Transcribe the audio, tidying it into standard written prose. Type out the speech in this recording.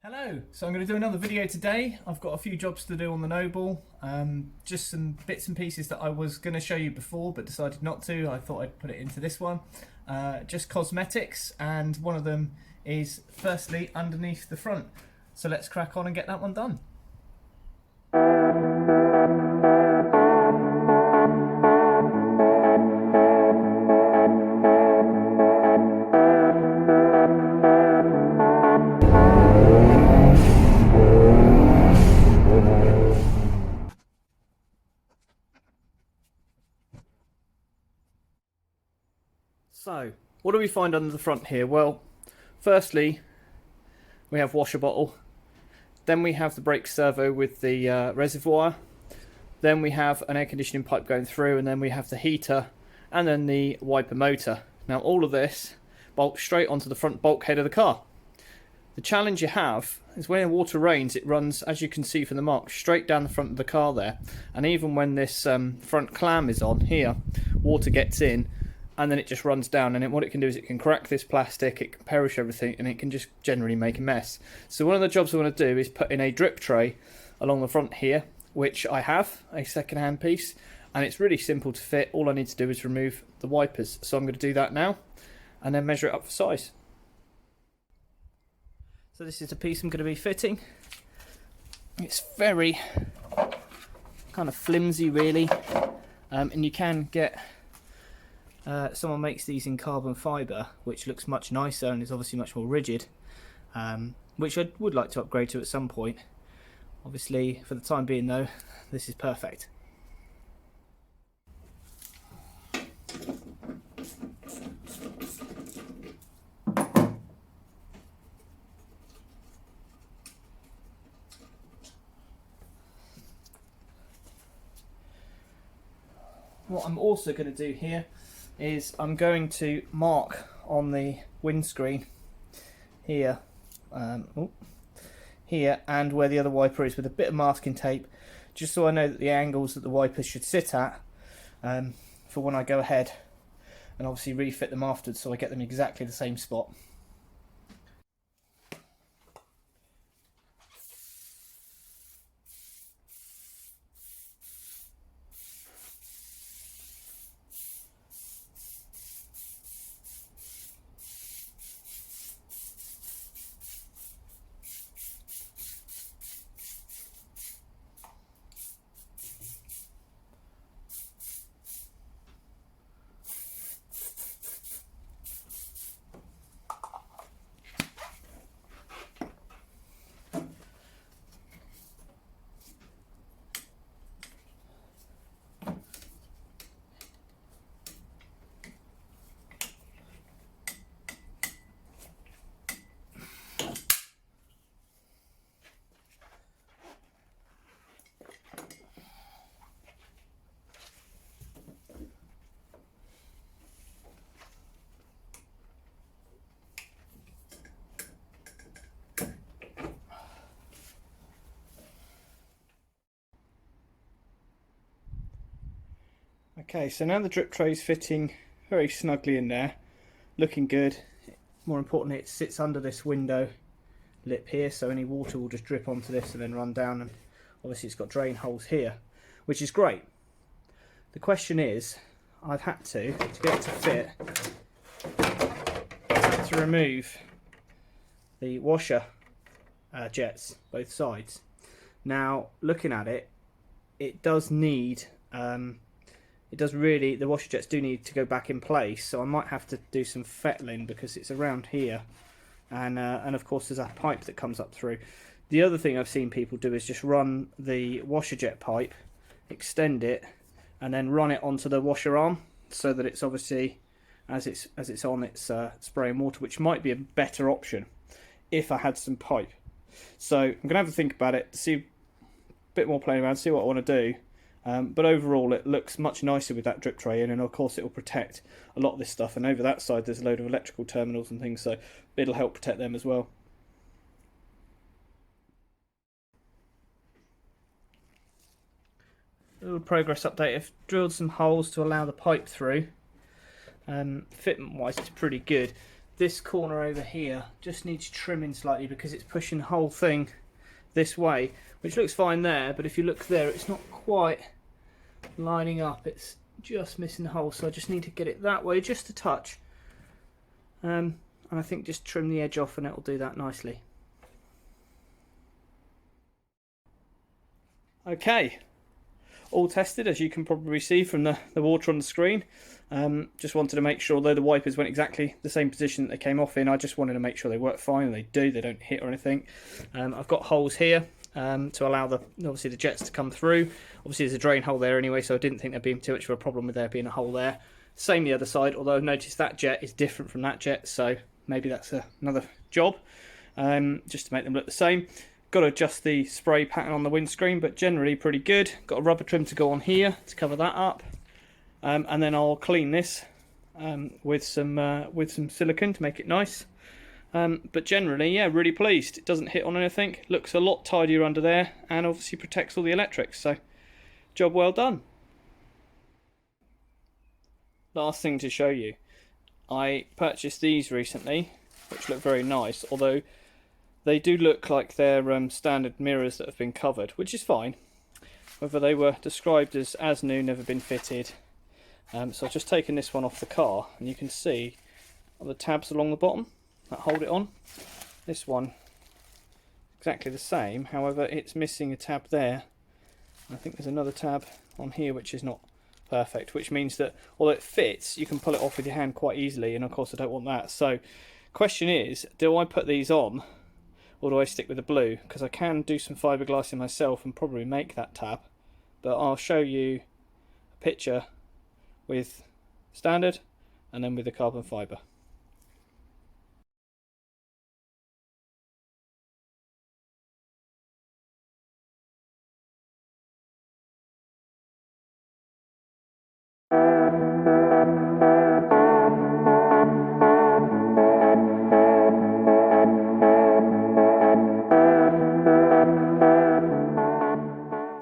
Hello, so I'm going to do another video today. I've got a few jobs to do on the Noble, just some bits and pieces that I was going to show you before but decided not to. I thought I'd put it into this one. Just cosmetics, and one of them is firstly underneath the front. So let's crack on and get that one done. So, what do we find under the front here? Well, firstly, we have washer bottle. Then we have the brake servo with the reservoir. Then we have an air conditioning pipe going through, and then we have the heater, and then the wiper motor. Now all of this bolts straight onto the front bulkhead of the car. The challenge you have is when water rains, it runs, as you can see from the mark, straight down the front of the car there. And even when this front clam is on here, water gets in, and then it just runs down, and what it can do is it can crack this plastic, it can perish everything, and it can just generally make a mess. So one of the jobs I want to do is put in a drip tray along the front here, which I have, a second-hand piece, and it's really simple to fit. All I need to do is remove the wipers. So I'm going to do that now, and then measure it up for size. So this is the piece I'm going to be fitting. It's very kind of flimsy really, and you can get someone makes these in carbon fibre, which looks much nicer and is obviously much more rigid, which I would like to upgrade to at some point. Obviously, for the time being though, this is perfect. What I'm also going to do here is I'm going to mark on the windscreen here, here and where the other wiper is with a bit of masking tape, just so I know that the angles that the wipers should sit at for when I go ahead and obviously refit them afterwards, so I get them exactly the same spot. Okay, so now the drip tray is fitting very snugly in there, looking good. More importantly, it sits under this window lip here, so any water will just drip onto this and then run down, and obviously it's got drain holes here, which is great. The question is, I've had to get it to fit, I've had to remove the washer jets, both sides. Now, looking at it, it does need the washer jets do need to go back in place, so I might have to do some fettling because it's around here, and of course there's a pipe that comes up through. The other thing I've seen people do is just run the washer jet pipe, extend it, and then run it onto the washer arm, so that it's obviously as it's on, it's spraying water, which might be a better option if I had some pipe. So I'm gonna have to think about it, see a bit more playing around, see what I want to do. But overall it looks much nicer with that drip tray in, and of course it will protect a lot of this stuff, and over that side there's a load of electrical terminals and things, so it'll help protect them as well. A little progress update. I've drilled some holes to allow the pipe through. Fitment wise it's pretty good. this corner over here just needs trimming slightly because it's pushing the whole thing this way, which looks fine there, but if you look there, it's not quite lining up. It's just missing the hole, so I just need to get it that way just a touch. And I think just trim the edge off and it'll do that nicely. Okay, all tested, as you can probably see from the water on the screen. Just wanted to make sure, though the wipers went exactly the same position that they came off in, I just wanted to make sure they work fine, and they do, they don't hit or anything. I've got holes here to allow obviously the jets to come through. Obviously there's a drain hole there anyway, so I didn't think there'd be too much of a problem with there being a hole there. Same the other side, although I've noticed that jet is different from that jet, so maybe that's another job, just to make them look the same. Got to adjust the spray pattern on the windscreen, but generally pretty good. Got a rubber trim to go on here to cover that up, and then I'll clean this with some silicone to make it nice. But generally, yeah, really pleased. It doesn't hit on anything. Looks a lot tidier under there, and obviously protects all the electrics. So, job well done. Last thing to show you, I purchased these recently, which look very nice, although they do look like they're standard mirrors that have been covered, which is fine. However, they were described as new, never been fitted. So I've just taken this one off the car, and you can see on the tabs along the bottom that hold it on. This one, exactly the same, however it's missing a tab there. I think there's another tab on here which is not perfect, which means that although it fits, you can pull it off with your hand quite easily, and of course I don't want that. So question is, do I put these on or do I stick with the blue? Because I can do some fiberglassing myself and probably make that tab, but I'll show you a picture with standard and then with the carbon fibre.